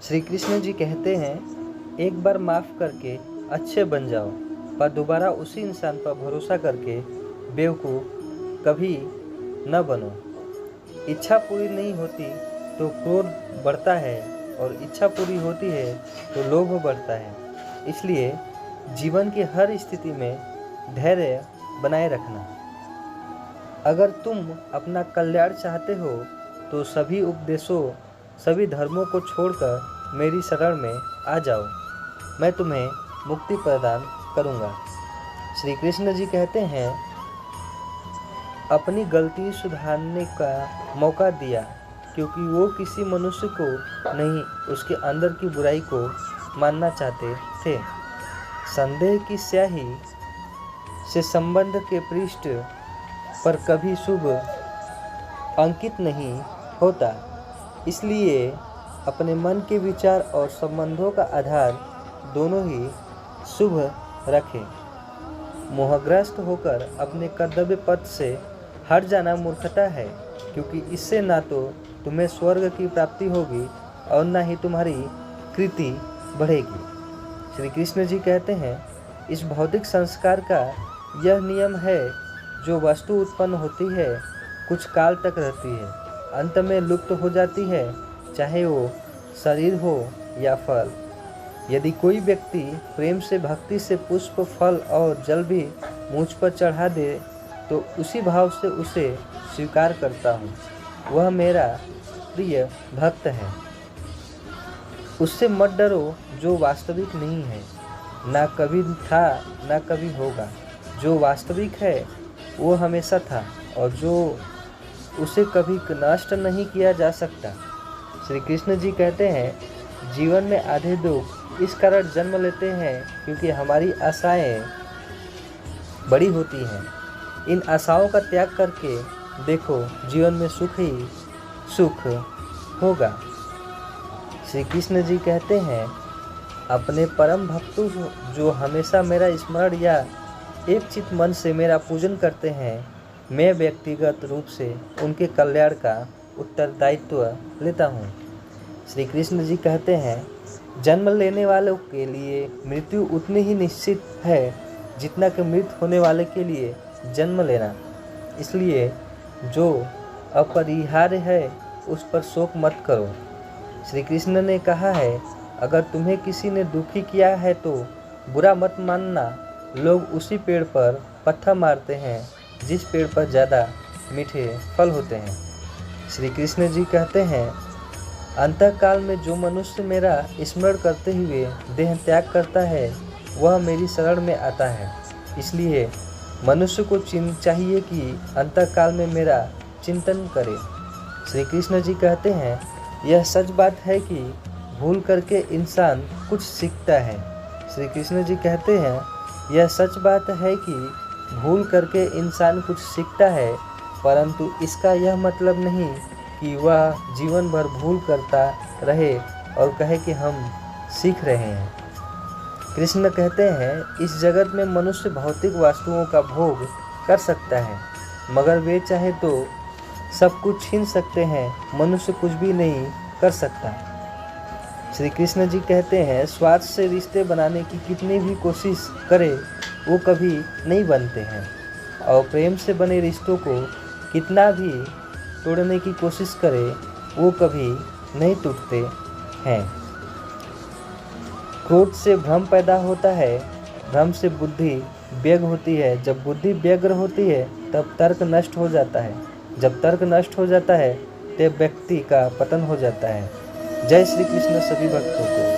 श्री कृष्ण जी कहते हैं, एक बार माफ़ करके अच्छे बन जाओ, पर दोबारा उसी इंसान पर भरोसा करके बेवकूफ़ कभी न बनो। इच्छा पूरी नहीं होती तो क्रोध बढ़ता है, और इच्छा पूरी होती है तो लोभ बढ़ता है। इसलिए जीवन की हर स्थिति में धैर्य बनाए रखना। अगर तुम अपना कल्याण चाहते हो तो सभी उपदेशों, सभी धर्मों को छोड़कर मेरी शरण में आ जाओ। मैं तुम्हें मुक्ति प्रदान करूँगा। श्री कृष्ण जी कहते हैं, अपनी गलती सुधारने का मौका दिया, क्योंकि वो किसी मनुष्य को नहीं, उसके अंदर की बुराई को मानना चाहते थे। संदेह की स्याही से संबंध के पृष्ठ पर कभी शुभ अंकित नहीं होता। इसलिए अपने मन के विचार और संबंधों का आधार दोनों ही शुभ रखें। मोहग्रस्त होकर अपने कर्तव्य पथ से हट जाना मूर्खता है, क्योंकि इससे ना तो तुम्हें स्वर्ग की प्राप्ति होगी और ना ही तुम्हारी कृति बढ़ेगी। श्री कृष्ण जी कहते हैं, इस भौतिक संस्कार का यह नियम है, जो वस्तु उत्पन्न होती है कुछ काल तक रहती है, अंत में लुप्त हो जाती है, चाहे वो शरीर हो या फल। यदि कोई व्यक्ति प्रेम से, भक्ति से पुष्प, फल और जल भी मुझ पर चढ़ा दे तो उसी भाव से उसे स्वीकार करता हूँ। वह मेरा प्रिय भक्त है। उससे मत डरो जो वास्तविक नहीं है, ना कभी था ना कभी होगा। जो वास्तविक है वो हमेशा था, और जो उसे कभी नष्ट नहीं किया जा सकता। श्री कृष्ण जी कहते हैं, जीवन में आधे दुख इस कारण जन्म लेते हैं क्योंकि हमारी आशाएं बड़ी होती हैं। इन आशाओं का त्याग करके देखो, जीवन में सुख ही सुख होगा। श्री कृष्ण जी कहते हैं, अपने परम भक्तों जो हमेशा मेरा स्मरण या एक चित मन से मेरा पूजन करते हैं, मैं व्यक्तिगत रूप से उनके कल्याण का उत्तरदायित्व लेता हूँ। श्री कृष्ण जी कहते हैं, जन्म लेने वालों के लिए मृत्यु उतनी ही निश्चित है जितना कि मृत होने वाले के लिए जन्म लेना। इसलिए जो अपरिहार्य है उस पर शोक मत करो। श्री कृष्ण ने कहा है, अगर तुम्हें किसी ने दुखी किया है तो बुरा मत मानना। लोग उसी पेड़ पर पत्थर मारते हैं जिस पेड़ पर ज़्यादा मीठे फल होते हैं। श्री कृष्ण जी कहते हैं, अंतकाल में जो मनुष्य मेरा स्मरण करते हुए देह त्याग करता है वह मेरी शरण में आता है। इसलिए मनुष्य को चाहिए कि अंतकाल में मेरा चिंतन करे। श्री कृष्ण जी कहते हैं, यह सच बात है कि भूल करके इंसान कुछ सीखता है। श्री कृष्ण जी कहते हैं, यह सच बात है कि भूल करके इंसान कुछ सीखता है, परंतु इसका यह मतलब नहीं कि वह जीवन भर भूल करता रहे और कहे कि हम सीख रहे हैं। कृष्ण कहते हैं, इस जगत में मनुष्य भौतिक वस्तुओं का भोग कर सकता है, मगर वे चाहे तो सब कुछ छीन सकते हैं, मनुष्य कुछ भी नहीं कर सकता। श्री कृष्ण जी कहते हैं, स्वार्थ से रिश्ते बनाने की कितनी भी कोशिश करे वो कभी नहीं बनते हैं, और प्रेम से बने रिश्तों को कितना भी तोड़ने की कोशिश करे वो कभी नहीं टूटते हैं। क्रोध से भ्रम पैदा होता है, भ्रम से बुद्धि व्यग्र होती है। जब बुद्धि व्यग्र होती है तब तर्क नष्ट हो जाता है। जब तर्क नष्ट हो जाता है तब व्यक्ति का पतन हो जाता है। जय श्री कृष्ण सभी भक्तों को।